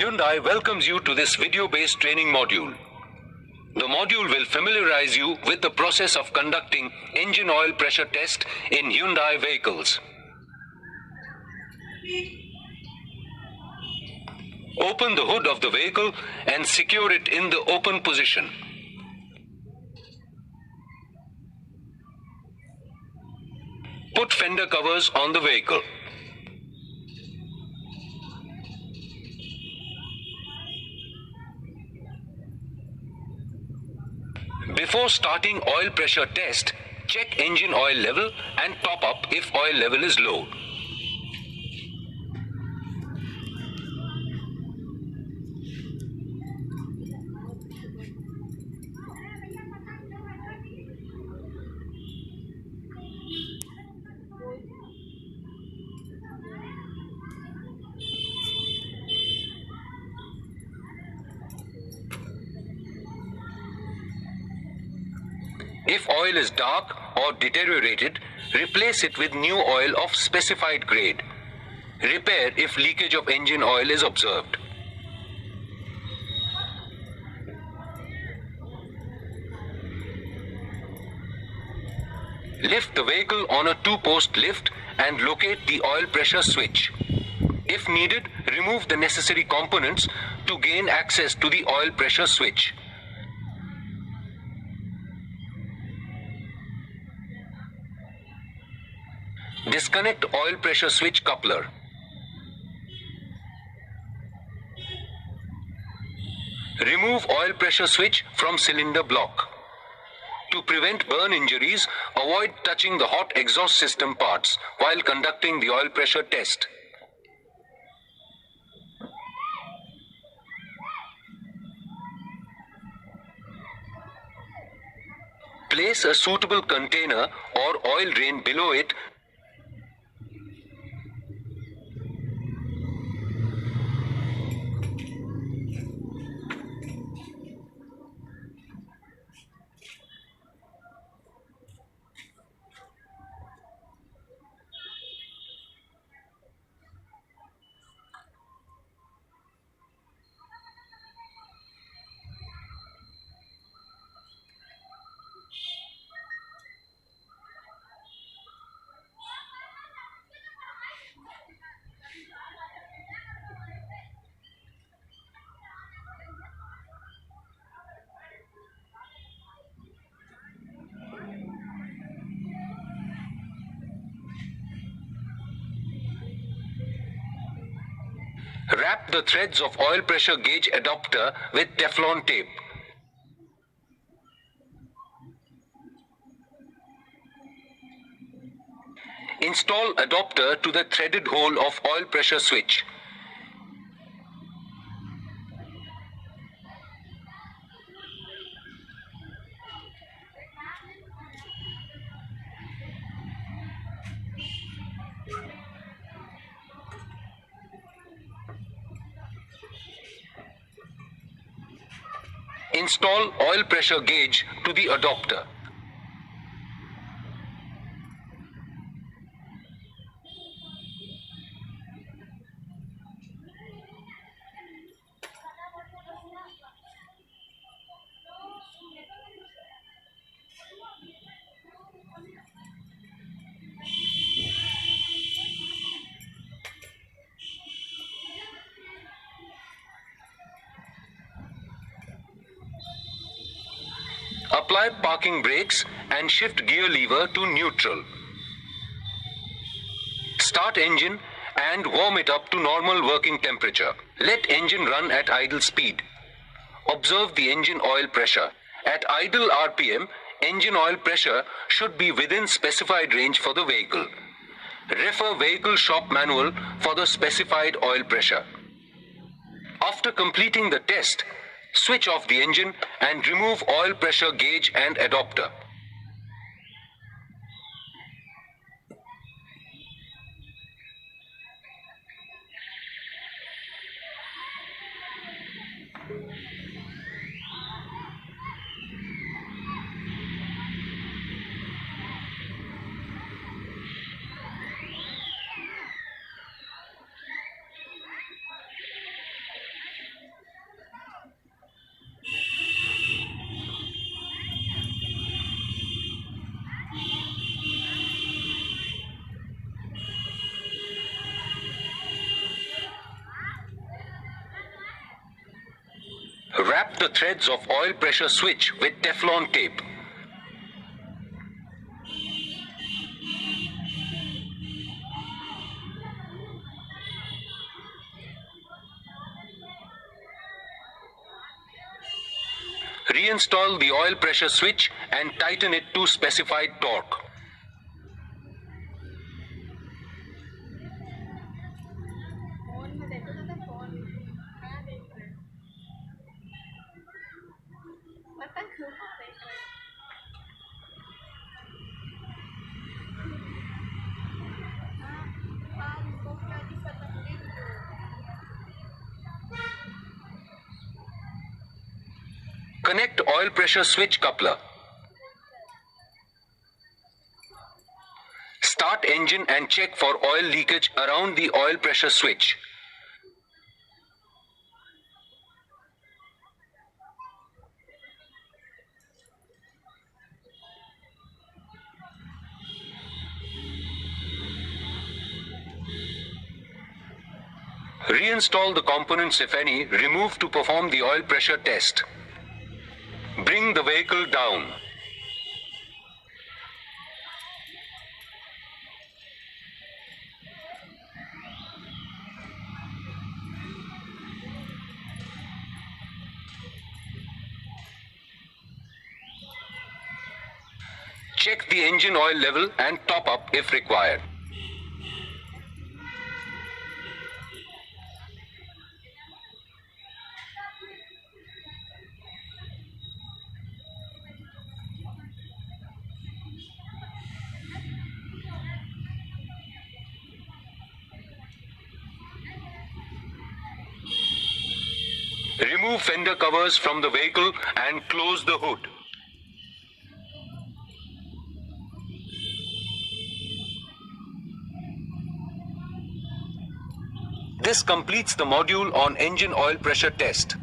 Hyundai welcomes you to this video-based training module. The module will familiarize you with the process of conducting engine oil pressure test in Hyundai vehicles. Open the hood of the vehicle and secure it in the open position. Put fender covers on the vehicle. Before starting oil pressure test, check engine oil level and top up if oil level is low. If oil is dark or deteriorated, replace it with new oil of specified grade. Repair if leakage of engine oil is observed. Lift the vehicle on a 2-post lift and locate the oil pressure switch. If needed, remove the necessary components to gain access to the oil pressure switch. Disconnect oil pressure switch coupler. Remove oil pressure switch from cylinder block. To prevent burn injuries, avoid touching the hot exhaust system parts while conducting the oil pressure test. Place a suitable container or oil drain below it . Wrap the threads of oil pressure gauge adapter with Teflon tape. Install adapter to the threaded hole of oil pressure switch. Install oil pressure gauge to the adapter. Apply parking brakes and shift gear lever to neutral. Start engine and warm it up to normal working temperature. Let engine run at idle speed. Observe the engine oil pressure. At idle RPM, engine oil pressure should be within specified range for the vehicle. Refer vehicle shop manual for the specified oil pressure. After completing the test, switch off the engine and remove oil pressure gauge and adapter. Wrap the threads of oil pressure switch with Teflon tape. Reinstall the oil pressure switch and tighten it to specified torque. Connect oil pressure switch coupler. Start engine and check for oil leakage around the oil pressure switch. Reinstall the components, if any, removed to perform the oil pressure test. Bring the vehicle down. Check the engine oil level and top up if required. Remove fender covers from the vehicle and close the hood. This completes the module on engine oil pressure test.